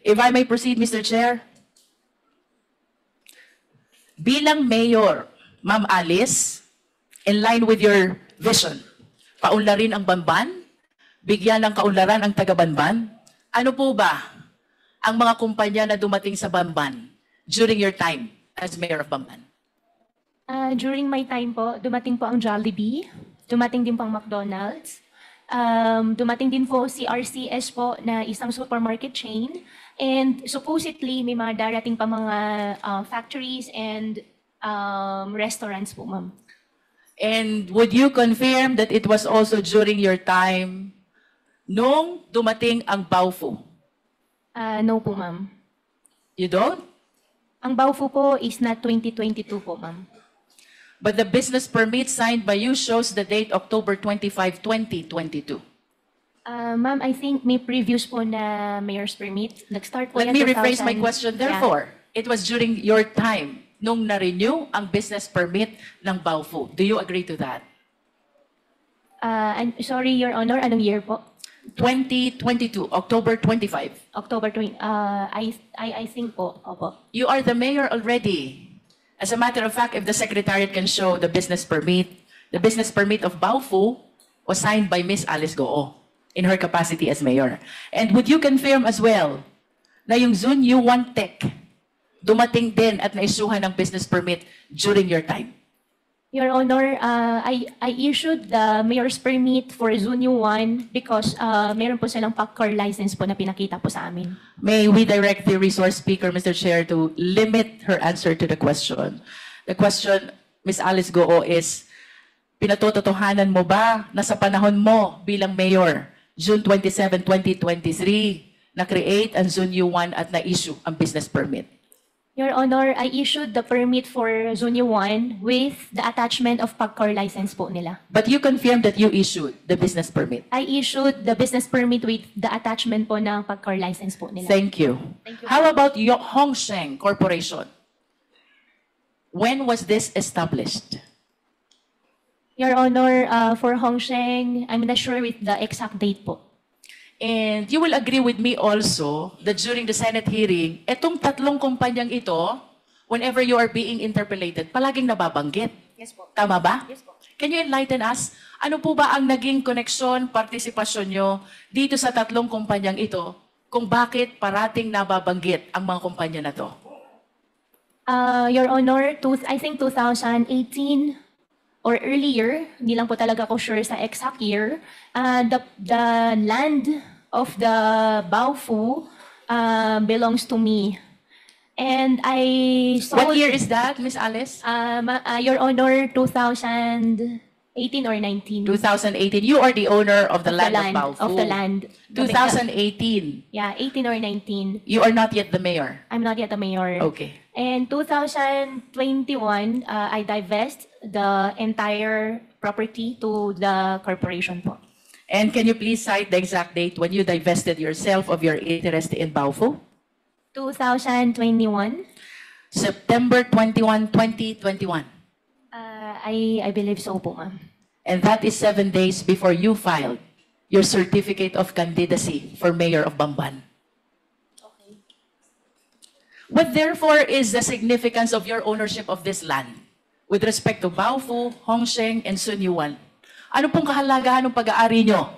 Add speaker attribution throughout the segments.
Speaker 1: If I may proceed, Mr. Chair. Bilang mayor, Ma'am Alice, in line with your vision, paunlarin ang Bamban, bigyan ng kaunlaran ang taga-Bamban. Ano po ba ang mga kumpanya na dumating sa Bamban during your time as mayor of Bamban?
Speaker 2: During my time po, dumating po ang Jollibee, dumating din po ang McDonald's, dumating din po si RCS po na isang supermarket chain, and supposedly may mga darating pa mga factories and restaurants po, ma'am.
Speaker 1: And would you confirm that it was also during your time nung dumating ang Baofu?
Speaker 2: No po, ma'am.
Speaker 1: You don't?
Speaker 2: Ang Baofu po is not 2022 po, ma'am.
Speaker 1: But the business permit signed by you shows the date October 25, 2022.
Speaker 2: Ma'am, I think may previous po na mayor's permit. Nag-start po
Speaker 1: Let
Speaker 2: yan
Speaker 1: me rephrase
Speaker 2: 2000.
Speaker 1: my question.
Speaker 2: Yeah.
Speaker 1: Therefore, it was during your time nung na-renew ang business permit ng Baofu. Do you agree to that?
Speaker 2: I'm sorry, Your Honor, anong year po?
Speaker 1: 2022, October 25.
Speaker 2: October 20. I think po, opo.
Speaker 1: You are the mayor already. As a matter of fact, if the Secretariat can show the business permit of Baofu was signed by Miss Alice Goo in her capacity as mayor. And would you confirm as well na yung Zunyu One Tech dumating din at naisuhan ng business permit during your time?
Speaker 2: Your Honor, I issued the mayor's permit for Zunyu 1 because meron po silang PACCOR license po na pinakita po sa amin.
Speaker 1: May we direct the resource speaker, Mr. Chair, to limit her answer to the question. The question, Ms. Alice Goo, is, pinatototohanan mo ba na sa panahon mo bilang mayor, June 27, 2023, na-create ang Zunyu 1 at na-issue ang business permit?
Speaker 2: Your Honor, I issued the permit for Zunyu 1 with the attachment of PACCOR license po nila.
Speaker 1: But you confirmed that you issued the business permit.
Speaker 2: I issued the business permit with the attachment po ng PACCOR license po nila.
Speaker 1: Thank you.
Speaker 2: Thank you.
Speaker 1: How about Hongsheng Corporation? When was this established?
Speaker 2: Your Honor, for Hongsheng, I'm not sure with the exact date po.
Speaker 1: And you will agree with me also that during the Senate hearing, etong tatlong kumpanyang ito, whenever you are being interpellated, palaging nababanggit.
Speaker 2: Yes po.
Speaker 1: Tama ba?
Speaker 2: Yes po.
Speaker 1: Can you enlighten us? Ano po ba ang naging koneksyon, partisipasyon nyo dito sa tatlong kumpanyang ito kung bakit parating nababanggit ang mga kumpanya na to?
Speaker 2: Your Honor, I think 2018 or earlier, hindi lang po talaga ako sure sa exact year, the land of the Baofu belongs to me. And I sold...
Speaker 1: What year is that, Miss Alice?
Speaker 2: Your Honor, 2018 or 19.
Speaker 1: 2018. You are the owner of the land of Baofu.
Speaker 2: Of the land.
Speaker 1: 2018.
Speaker 2: Yeah, 18 or 19.
Speaker 1: You are not yet the mayor.
Speaker 2: I'm not yet a mayor.
Speaker 1: Okay.
Speaker 2: And 2021, I divest the entire property to the corporation po.
Speaker 1: And can you please cite the exact date when you divested yourself of your interest in Baofu?
Speaker 2: 2021.
Speaker 1: September 21, 2021.
Speaker 2: I believe so po, ma'am.
Speaker 1: And that is 7 days before you filed your certificate of candidacy for mayor of Bamban.
Speaker 2: Okay.
Speaker 1: What therefore is the significance of your ownership of this land with respect to Baofu, Hongsheng, and Sunyuan? Ano pong kahalagahan ng pag-aari nyo?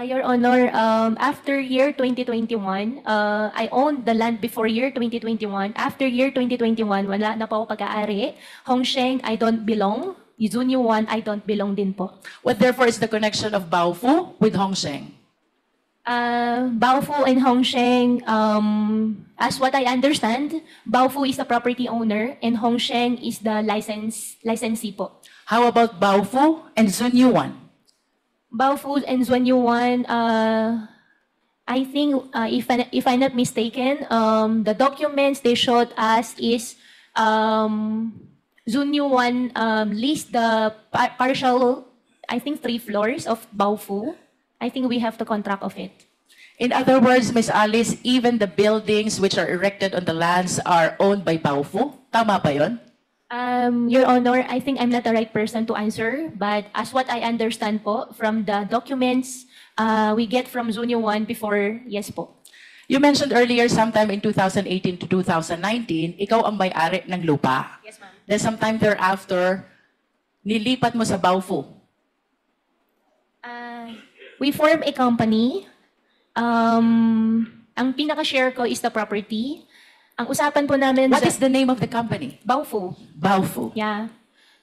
Speaker 2: Your Honor, after year 2021, I owned the land before year 2021. After year 2021, wala na po ako pag-aari. Hongsheng, I don't belong. Zunyu 1, I don't belong din po.
Speaker 1: What therefore is the connection of Baofu with Hongsheng?
Speaker 2: Baofu and Hongsheng, as what I understand, Baofu is the property owner and Hongsheng is the licensee po.
Speaker 1: How about Baofu and Zunyuan?
Speaker 2: Baofu and Zunyu 1, I think, if I'm not mistaken, the documents they showed us is Zunyu 1 leased the partial, I think, 3 floors of Baofu. I think we have the contract of it.
Speaker 1: In other words, Ms. Alice, even the buildings which are erected on the lands are owned by Baofu? Tama ba yun?
Speaker 2: Your Honor, I think I'm not the right person to answer, but as what I understand po, from the documents we get from Zunyu 1 before, yes po.
Speaker 1: You mentioned earlier sometime in 2018 to 2019, ikaw ang may-ari ng lupa.
Speaker 2: Yes, ma'am.
Speaker 1: Then sometime thereafter, nilipat mo sa Baofu.
Speaker 2: We form a company. Ang pinaka-share ko is the property. Ang usapan po namin
Speaker 1: What is the name of the company?
Speaker 2: Baofu.
Speaker 1: Baofu.
Speaker 2: Yeah.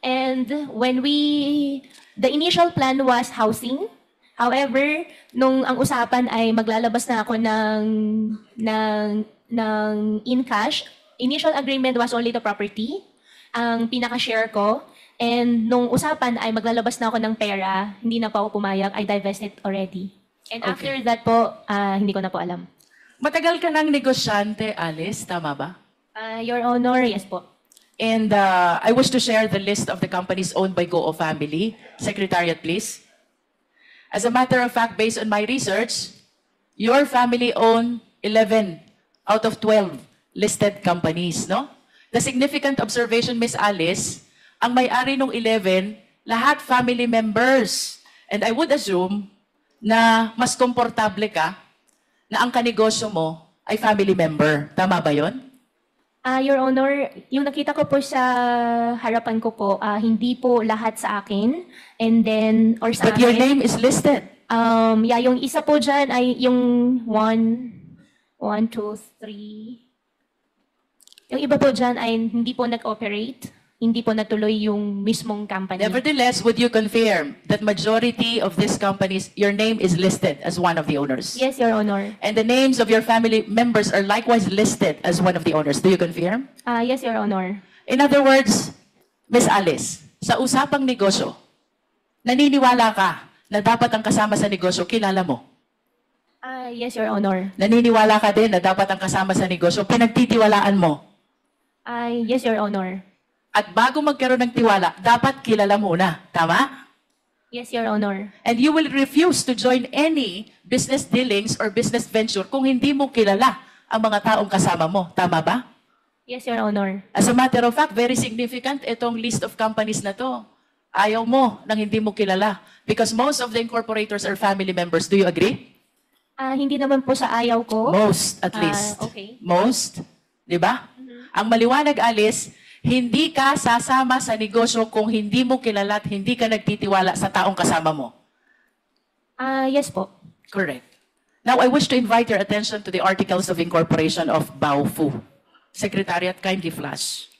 Speaker 2: And the initial plan was housing. However, nung ang usapan ay maglalabas na ako ng in cash, initial agreement was only the property, ang pinaka-share ko. And nung usapan ay maglalabas na ako ng pera, hindi na po ako pumayag, I divested already. And
Speaker 1: Okay.
Speaker 2: after that po, hindi ko na po alam.
Speaker 1: Matagal ka ng negosyante, Alice, tama ba?
Speaker 2: Your Honor, yes po.
Speaker 1: And I wish to share the list of the companies owned by Goo family. Secretariat, please. As a matter of fact, based on my research, your family own 11 out of 12 listed companies, no? The significant observation, Miss Alice, ang may-ari ng 11, lahat family members. And I would assume na mas komportable ka na ang kanegosyo mo ay family member. Tama ba yon?
Speaker 2: Your Honor, yung nakita ko po sa harapan ko po, hindi po lahat sa akin. And then, or sa
Speaker 1: But your
Speaker 2: akin.
Speaker 1: name is listed.
Speaker 2: Yeah, yung isa po dyan ay yung 1, 2, 3. Yung iba po dyan ay hindi po nag-operate. Hindi po natuloy yung mismong company.
Speaker 1: Nevertheless, would you confirm that majority of these companies, your name is listed as one of the owners?
Speaker 2: Yes, Your Honor.
Speaker 1: And the names of your family members are likewise listed as one of the owners. Do you confirm?
Speaker 2: Yes, Your Honor.
Speaker 1: In other words, Miss Alice, sa usapang negosyo, naniniwala ka na dapat ang kasama sa negosyo, kilala mo?
Speaker 2: Yes, Your Honor.
Speaker 1: Naniniwala ka din na dapat ang kasama sa negosyo, pinagtitiwalaan mo?
Speaker 2: Yes, Your Honor.
Speaker 1: At bago magkaroon ng tiwala, dapat kilala muna. Tama?
Speaker 2: Yes, Your Honor.
Speaker 1: And you will refuse to join any business dealings or business venture kung hindi mo kilala ang mga taong kasama mo. Tama ba?
Speaker 2: Yes, Your Honor.
Speaker 1: As a matter of fact, very significant itong list of companies na to. Ayaw mo nang hindi mo kilala. Because most of the incorporators are family members. Do you agree?
Speaker 2: Hindi naman po sa ayaw ko.
Speaker 1: Most, at least.
Speaker 2: Okay.
Speaker 1: Most. Di ba? Ang maliwanag, Alice, hindi ka sasama sa negosyo kung hindi mo kilala at hindi ka nagtitiwala sa taong kasama mo.
Speaker 2: Yes po.
Speaker 1: Correct. Now, I wish to invite your attention to the Articles of Incorporation of Baofu. Secretariat, kindly flash.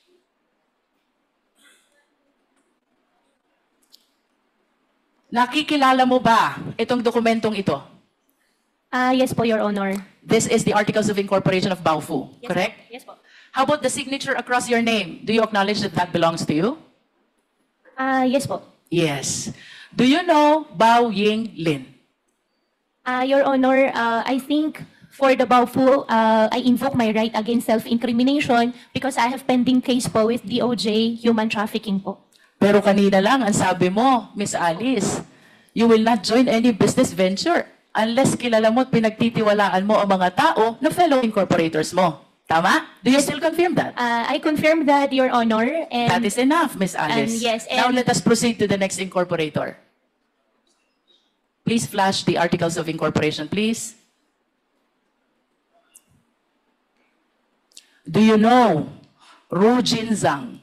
Speaker 1: Nakikilala mo ba itong dokumentong ito?
Speaker 2: Yes po, Your Honor.
Speaker 1: This is the Articles of Incorporation of Baofu,
Speaker 2: Yes,
Speaker 1: correct?
Speaker 2: Po. Yes po.
Speaker 1: How about the signature across your name? Do you acknowledge that that belongs to you?
Speaker 2: Yes po.
Speaker 1: Yes. Do you know Bao Ying Lin?
Speaker 2: Your Honor, I think for the Baofu, I invoke my right against self-incrimination because I have pending case po with DOJ human trafficking po.
Speaker 1: Pero kanina lang, ang sabi mo, Miss Alice, you will not join any business venture unless kilala mo at pinagtitiwalaan mo ang mga tao na fellow incorporators mo. Tama? Do you still confirm that?
Speaker 2: I confirm that, Your Honor. And
Speaker 1: That is enough, Miss Alice.
Speaker 2: yes,
Speaker 1: Now
Speaker 2: and-
Speaker 1: let us proceed to the next incorporator. Please flash the Articles of Incorporation, please. Do you know Ru Jinzang?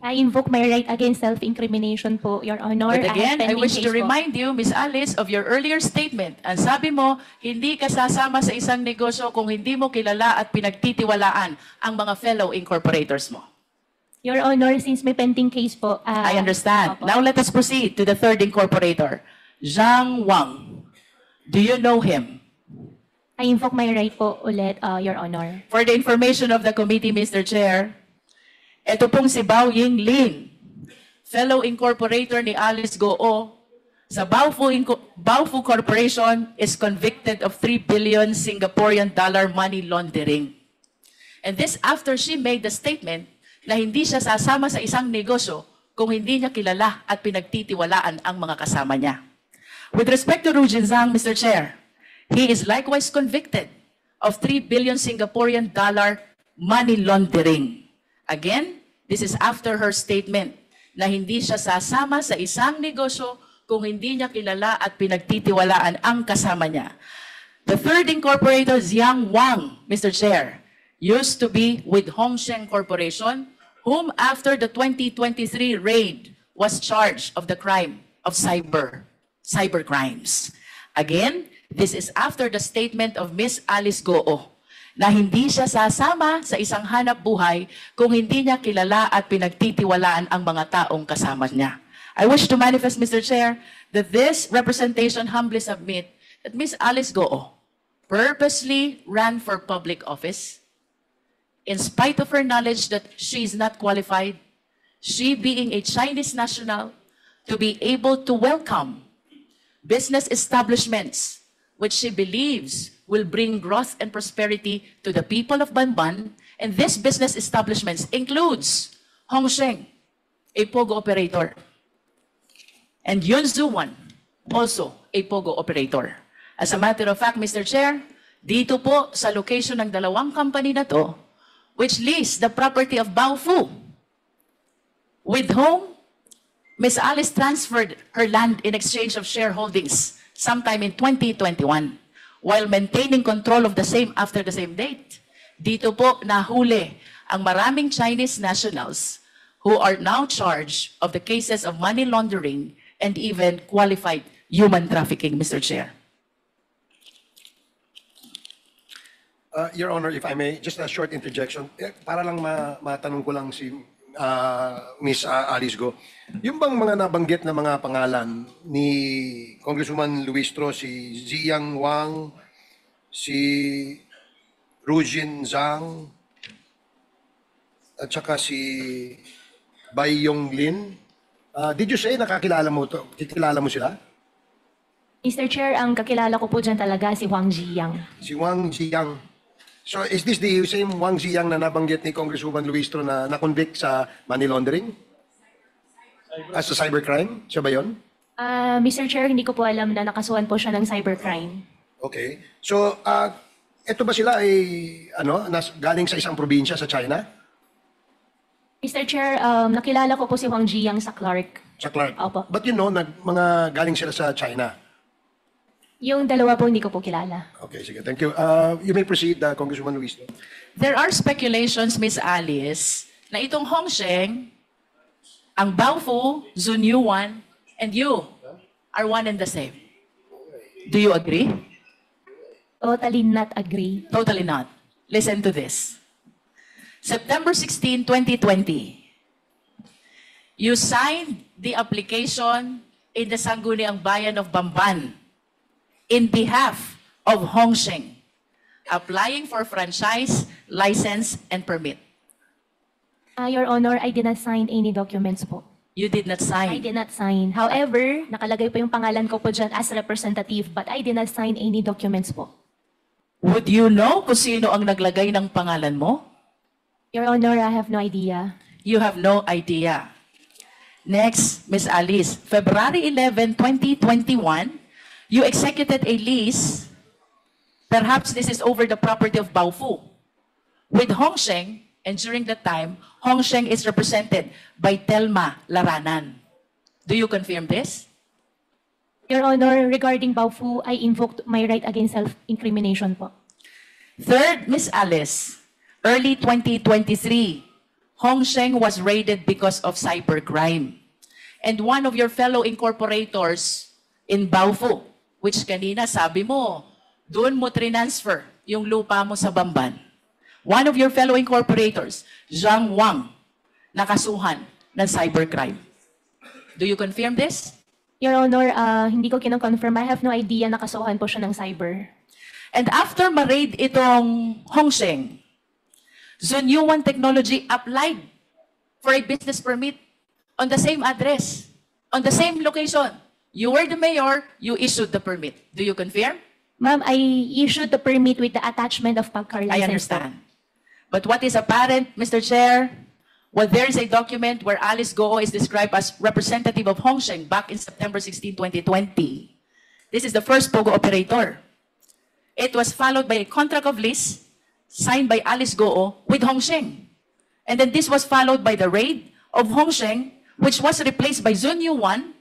Speaker 2: I invoke my right against self-incrimination po, Your Honor.
Speaker 1: But again, I
Speaker 2: have pending
Speaker 1: wish to
Speaker 2: case po.
Speaker 1: remind you, Miss Alice, of your earlier statement. Ang sabi mo, hindi ka sasama sa isang negosyo kung hindi mo kilala at pinagtitiwalaan ang mga fellow incorporators mo.
Speaker 2: Your Honor, since may pending case po.
Speaker 1: I understand.
Speaker 2: Opo.
Speaker 1: Now let us proceed to the third incorporator, Zhang Wang. Do you know him?
Speaker 2: I invoke my right po ulit, Your Honor.
Speaker 1: For the information of the committee, Mr. Chair, ito pong si Bao Ying Lin, fellow incorporator ni Alice Goo, sa Baofu Corporation is convicted of 3 billion Singaporean dollar money laundering. And this after she made the statement na hindi siya sasama sa isang negosyo kung hindi niya kilala at pinagtitiwalaan ang mga kasama niya. With respect to Ru Jinzang, Mr. Chair, he is likewise convicted of 3 billion Singaporean dollar money laundering. Again, this is after her statement na hindi siya sasama sa isang negosyo kung hindi niya kilala at pinagtitiwalaan ang kasama niya. The third incorporator, Jiang Wang, Mr. Chair, used to be with Hongsheng Corporation, whom after the 2023 raid was charged of the crime of cyber crimes. Again, this is after the statement of Ms. Alice Goo na hindi siya sasama sa isang hanap buhay kung hindi niya kilala at pinagtitiwalaan ang mga taong kasama niya. I wish to manifest, Mr. Chair, that this representation humbly submit that Ms. Alice Goo purposely ran for public office in spite of her knowledge that she is not qualified, she being a Chinese national, to be able to welcome business establishments which she believes will bring growth and prosperity to the people of Banban, and this business establishments includes Hongsheng, a POGO operator, and Yunzuan, also a POGO operator. As a matter of fact, Mr. Chair, dito po sa location ng dalawang company na to, which lease the property of Baofu, with whom Ms. Alice transferred her land in exchange of shareholdings sometime in 2021, while maintaining control of the same after the same date. Dito po nahuli ang maraming Chinese nationals who are now charged of the cases of money laundering and even qualified human trafficking, Mr. Chair.
Speaker 3: Your Honor, if I may, just a short interjection. Para lang matanong ko lang si Ms. Alice Go. Yung bang mga nabanggit na mga pangalan ni Congresswoman Luistro, si Jiang Wang, si Rujin Zhang, at saka si Bai Yonglin, did you say nakakilala mo to? Kikilala mo sila?
Speaker 2: Mr. Chair, ang kakilala ko po dyan talaga si Wang Jiyang.
Speaker 3: Si Wang Jiang. So is this the same Wang Jiang na nabanggit ni Congresswoman Luistro na na-convict sa money laundering? As a cybercrime? Siya ba yun?
Speaker 2: Mr. Chair, hindi ko po alam na nakasuhan po siya ng cybercrime.
Speaker 3: Okay. So, ito ba sila ay galing sa isang probinsya sa China?
Speaker 2: Mr. Chair, nakilala ko po si Wang Jiyang sa Clark.
Speaker 3: Sa Clark?
Speaker 2: Opo.
Speaker 3: But mga galing sila sa China?
Speaker 2: Yung dalawa po hindi ko po kilala.
Speaker 3: Okay, sige. Thank you. You may proceed, Congresswoman Luis.
Speaker 1: There are speculations, Ms. Alice, na itong Hongsheng, ang Baofu, Zunyuan, and you are one and the same. Do you agree?
Speaker 2: Totally not agree.
Speaker 1: Totally not. Listen to this. September 16, 2020, you signed the application in the Sangguniang Bayan of Bamban in behalf of Hongsheng, applying for franchise, license, and permit.
Speaker 2: Your Honor, I did not sign any documents po.
Speaker 1: You did not
Speaker 2: I
Speaker 1: sign.
Speaker 2: did not sign. However, nakalagay po yung pangalan ko po dyan as representative, but I did not sign any documents po.
Speaker 1: Would you know kung sino ang naglagay ng pangalan mo?
Speaker 2: Your Honor, I have no idea.
Speaker 1: You have no idea. Next, Ms. Alice, February 11, 2021, you executed a lease, perhaps this is over the property of Baofu, with Hongsheng, and during that time, Hongsheng is represented by Telma Laranan. Do you confirm this?
Speaker 2: Your Honor, regarding Baofu, I invoked my right against self-incrimination po.
Speaker 1: Third, Ms. Alice, early 2023, Hongsheng was raided because of cybercrime. And one of your fellow incorporators in Baofu, which kanina sabi mo, doon mo transfer yung lupa mo sa Bamban. One of your fellow incorporators, Jiang Wang, nakasuhan ng cybercrime. Do you confirm this?
Speaker 2: Your Honor, hindi ko kino-confirm. I have no idea nakasuhan po siya ng cyber.
Speaker 1: And after ma-raid itong Hongsheng, Zunyuan Technology applied for a business permit on the same address, on the same location. You were the mayor, you issued the permit. Do you confirm?
Speaker 2: Ma'am, I issued the permit with the attachment of PAGCAR license.
Speaker 1: I understand. But what is apparent, Mr. Chair, well, there is a document where Alice Goo is described as representative of Hongsheng back in September 16, 2020. This is the first POGO operator. It was followed by a contract of lease signed by Alice Goo with Hongsheng. And then this was followed by the raid of Hongsheng, which was replaced by Zunyuan,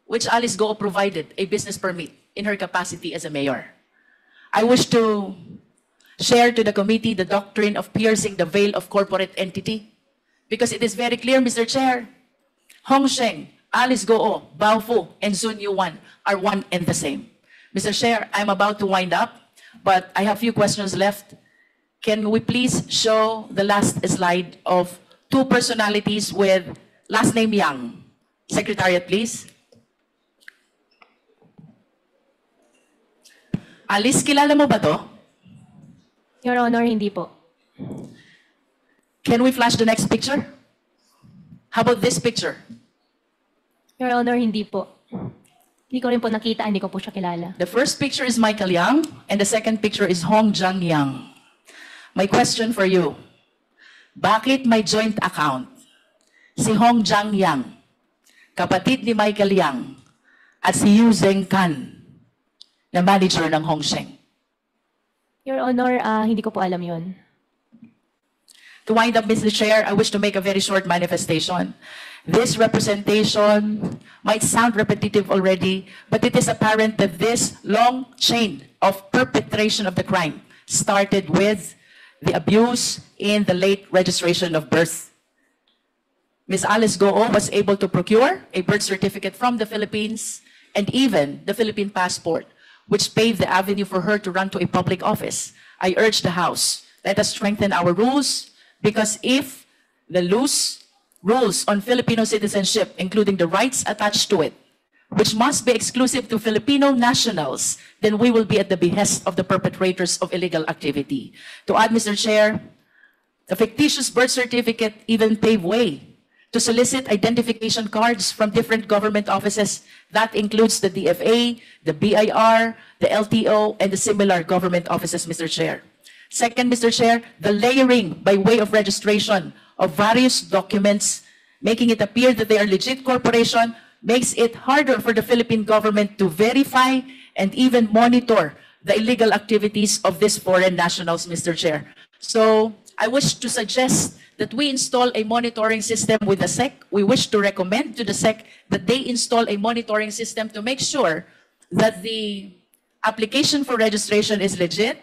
Speaker 1: which Alice Goo provided a business permit in her capacity as a mayor. I wish to share to the committee the doctrine of piercing the veil of corporate entity. Because it is very clear, Mr. Chair, Hong Sheng, Alice Goo, Baofu, and Sun Yuan are one and the same. Mr. Chair, I'm about to wind up, but I have few questions left. Can we please show the last slide of two personalities with last name Yang? Secretariat, please. Alice, kilala mo ba to?
Speaker 2: Your Honor, hindi po.
Speaker 1: Can we flash the next picture? How about this picture?
Speaker 2: Your Honor, hindi po. Hindi ko rin po nakita, hindi ko po siya kilala.
Speaker 1: The first picture is Michael Yang, and the second picture is Hong Zhang Yang. My question for you, bakit may joint account si Hong Zhang Yang, kapatid ni Michael Yang, at si Yu Zhengkan, na manager ng Hong Sheng?
Speaker 2: Your Honor, hindi ko po alam yun.
Speaker 1: To wind up, Mr. Chair, I wish to make a very short manifestation. This representation might sound repetitive already, but it is apparent that this long chain of perpetration of the crime started with the abuse in the late registration of birth. Ms. Alice Goo was able to procure a birth certificate from the Philippines and even the Philippine passport, which paved the avenue for her to run to a public office. I urge the House, let us strengthen our rules, because if the loose rules on Filipino citizenship, including the rights attached to it, which must be exclusive to Filipino nationals, then we will be at the behest of the perpetrators of illegal activity. To add, Mr. Chair, the fictitious birth certificate even paved way to solicit identification cards from different government offices. That includes the DFA, the BIR, the LTO, and the similar government offices, Mr. Chair. Second, Mr. Chair, the layering by way of registration of various documents, making it appear that they are legit corporation, makes it harder for the Philippine government to verify and even monitor the illegal activities of these foreign nationals, Mr. Chair. So I wish to suggest that we install a monitoring system with the SEC. We wish to recommend to the SEC that they install a monitoring system to make sure that the application for registration is legit,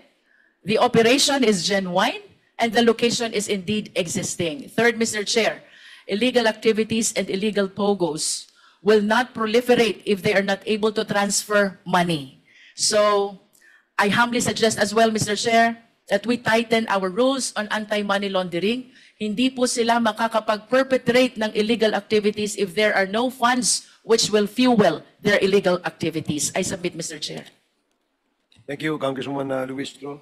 Speaker 1: the operation is genuine, and the location is indeed existing. Third, Mr. Chair, illegal activities and illegal POGOs will not proliferate if they are not able to transfer money. So I humbly suggest as well, Mr. Chair, that we tighten our rules on anti-money laundering. Hindi po sila makakapag-perpetrate ng illegal activities if there are no funds which will fuel their illegal activities. I submit, Mr. Chair.
Speaker 3: Thank you, Congresswoman Luis Tro.